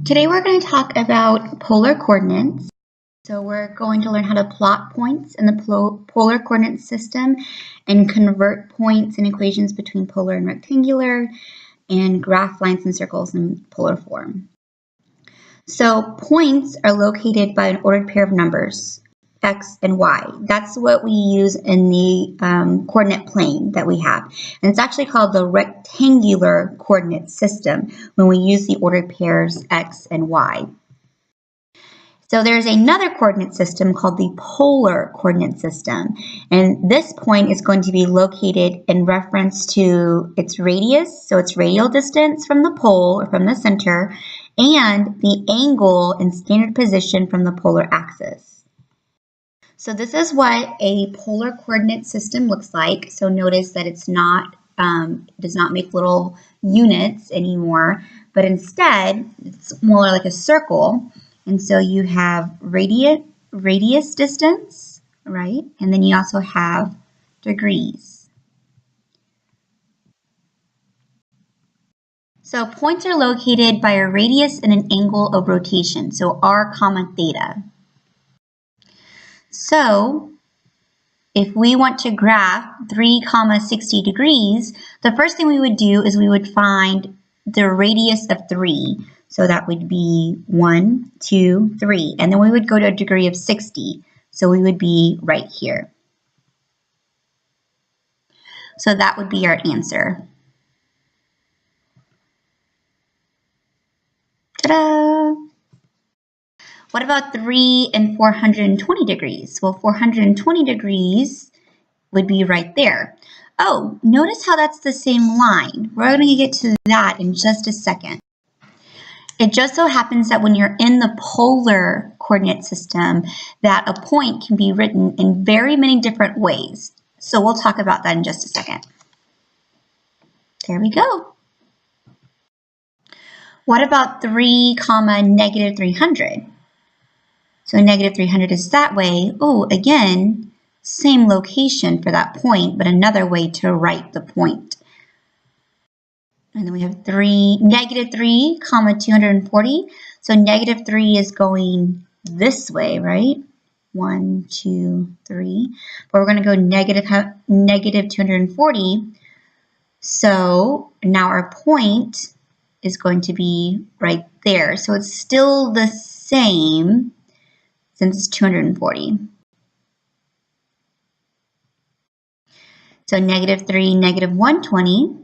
Today we're going to talk about polar coordinates. So we're going to learn how to plot points in the polar coordinate system and convert points and equations between polar and rectangular and graph lines and circles in polar form. So points are located by an ordered pair of numbers, x and y. That's what we use in the coordinate plane that we have. And it's actually called the rectangular coordinate system when we use the ordered pairs x and y. So there's another coordinate system called the polar coordinate system. And this point is going to be located in reference to its radius, so its radial distance from the pole or from the center, and the angle and standard position from the polar axis. So this is what a polar coordinate system looks like. So notice that it's not, does not make little units anymore, but instead it's more like a circle. And so you have radius distance, right? And then you also have degrees. So points are located by a radius and an angle of rotation, so r comma theta. So if we want to graph 3 comma 60 degrees, the first thing we would do is we would find the radius of 3. So that would be 1, 2, 3. And then we would go to a degree of 60. So we would be right here. So that would be our answer. Ta-da! What about 3 and 420 degrees? Well, 420 degrees would be right there. Oh, notice how that's the same line. We're going to get to that in just a second. It just so happens that when you're in the polar coordinate system, that a point can be written in very many different ways. So we'll talk about that in just a second. There we go. What about 3 comma negative 300? So negative 300 is that way. Oh, again, same location for that point, but another way to write the point. And then we have negative 3 comma 240. So negative 3 is going this way, right? 1, 2, 3. But we're going to go negative 240. So now our point is going to be right there. So it's still the same since it's 240. So negative 3, negative 120.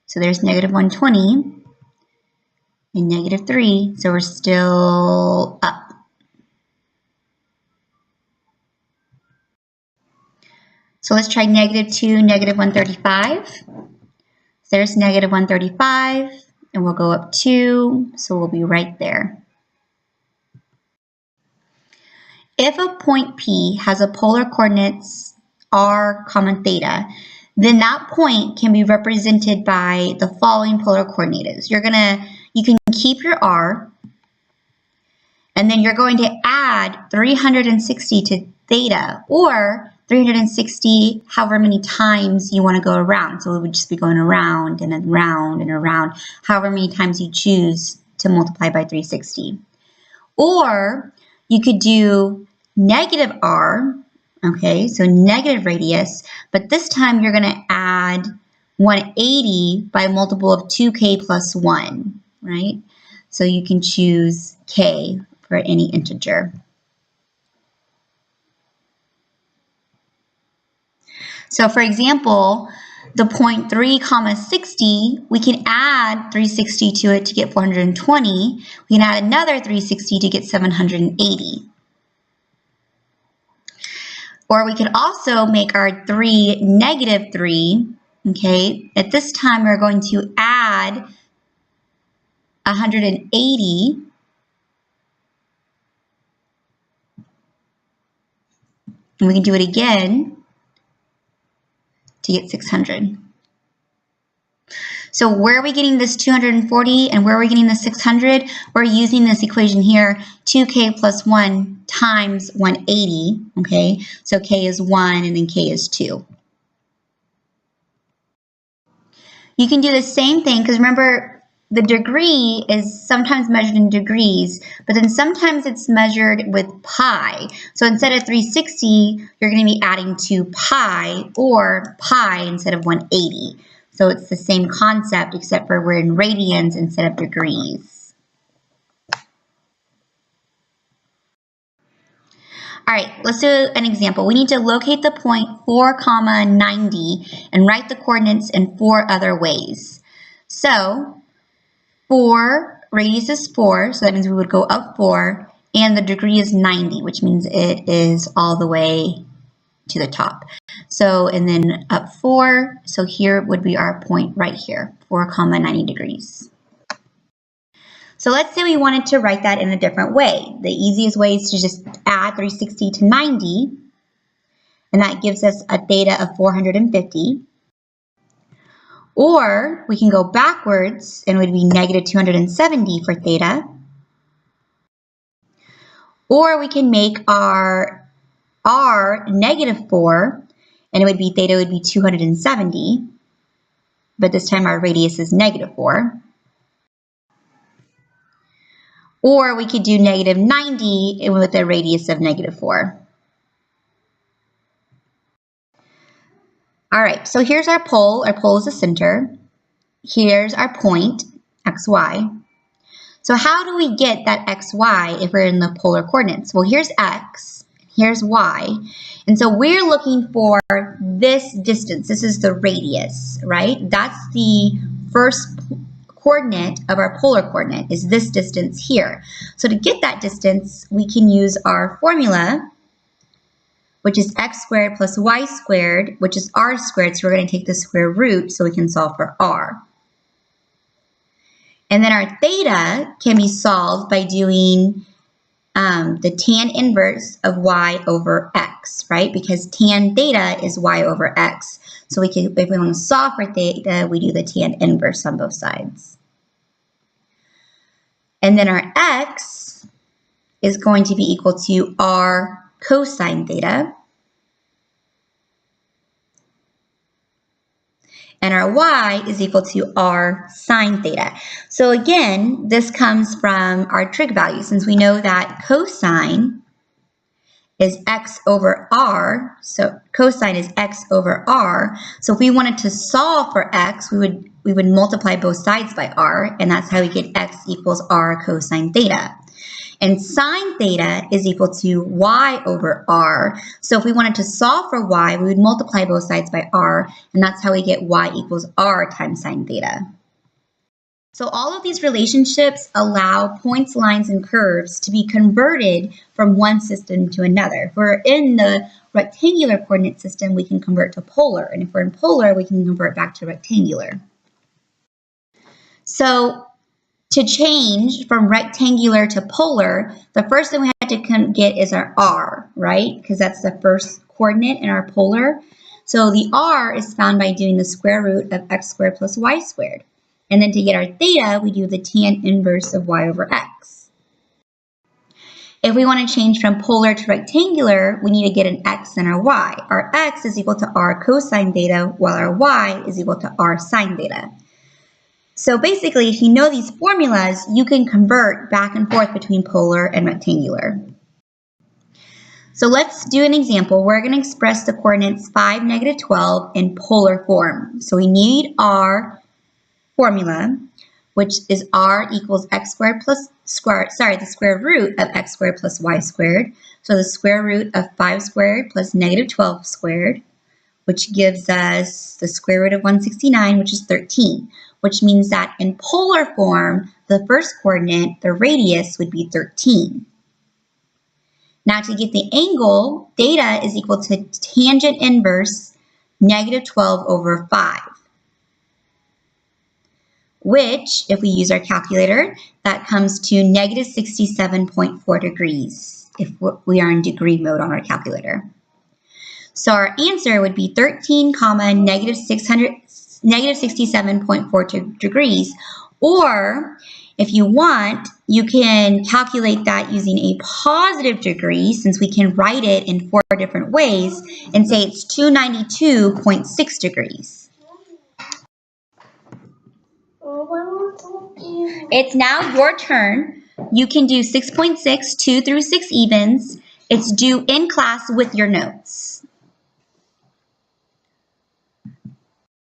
So there's negative 120 and negative 3, so we're still up. So let's try negative 2, negative 135. So there's negative 135, and we'll go up 2, so we'll be right there. If a point P has a polar coordinates r comma theta, then that point can be represented by the following polar coordinates. You can keep your r, and then you're going to add 360 to theta, or 360 however many times you want to go around. So it would just be going around and around and around, however many times you choose to multiply by 360. Or you could do negative r, okay, so negative radius, but this time you're going to add 180 by a multiple of 2k plus 1, right? So you can choose k for any integer. So for example, the point 3 comma 60, we can add 360 to it to get 420. We can add another 360 to get 780. Or we could also make our 3 negative 3, okay? At this time, we're going to add 180. And we can do it again to get 600. So where are we getting this 240 and where are we getting the 600? We're using this equation here, 2k plus 1 times 180, okay? So k is 1 and then k is 2. You can do the same thing because remember the degree is sometimes measured in degrees, but then sometimes it's measured with pi. So instead of 360, you're going to be adding 2 pi, or pi instead of 180. So it's the same concept, except for we're in radians instead of degrees. All right, let's do an example. We need to locate the point 4, 90 and write the coordinates in 4 other ways. So 4, radius is 4, so that means we would go up 4, and the degree is 90, which means it is all the way to the top. So, and then up 4, so here would be our point right here, 4, 90 degrees. So let's say we wanted to write that in a different way. The easiest way is to just add 360 to 90, and that gives us a theta of 450. Or we can go backwards and it would be negative 270 for theta. Or we can make our r negative 4, and it would be theta would be 270. But this time our radius is negative 4. Or we could do negative 90 with a radius of negative 4. All right, so here's our pole. Our pole is the center. Here's our point, xy. So how do we get that xy if we're in the polar coordinates? Well, here's x, here's y. And so we're looking for this distance. This is the radius, right? That's the first coordinate of our polar coordinate, is this distance here. So to get that distance, we can use our formula, which is x squared plus y squared, which is r squared. So we're going to take the square root so we can solve for r. And then our theta can be solved by doing the tan inverse of y over x, right? Because tan theta is y over x. So we can, if we want to solve for theta, we do the tan inverse on both sides. And then our x is going to be equal to r cosine theta. And our y is equal to r sine theta. So again, this comes from our trig value, since we know that cosine is x over r, so cosine is x over r. So if we wanted to solve for x, we would multiply both sides by r, and that's how we get x equals r cosine theta. And sine theta is equal to y over r. So if we wanted to solve for y, we would multiply both sides by r, and that's how we get y equals r times sine theta. So all of these relationships allow points, lines, and curves to be converted from one system to another. If we're in the rectangular coordinate system, we can convert to polar. And if we're in polar, we can convert back to rectangular. So to change from rectangular to polar, the first thing we have to get is our r, right? Because that's the first coordinate in our polar. So the r is found by doing the square root of x squared plus y squared. And then to get our theta, we do the tan inverse of y over x. If we want to change from polar to rectangular, we need to get an x and our y. Our x is equal to r cosine theta, while our y is equal to r sine theta. So basically, if you know these formulas, you can convert back and forth between polar and rectangular. So let's do an example. We're going to express the coordinates 5, negative 12 in polar form. So we need our formula, which is r equals x squared plus the square root of x squared plus y squared. So the square root of 5 squared plus negative 12 squared, which gives us the square root of 169, which is 13. Which means that in polar form, the first coordinate, the radius, would be 13. Now to get the angle, theta is equal to tangent inverse negative 12 over 5. Which, if we use our calculator, that comes to negative 67.4 degrees if we are in degree mode on our calculator. So our answer would be 13, negative 67.4 degrees. Or if you want, you can calculate that using a positive degree, since we can write it in 4 different ways, and say it's 292.6 degrees. It's now your turn. You can do 6.6, 2 through 6 evens. It's due in class with your notes.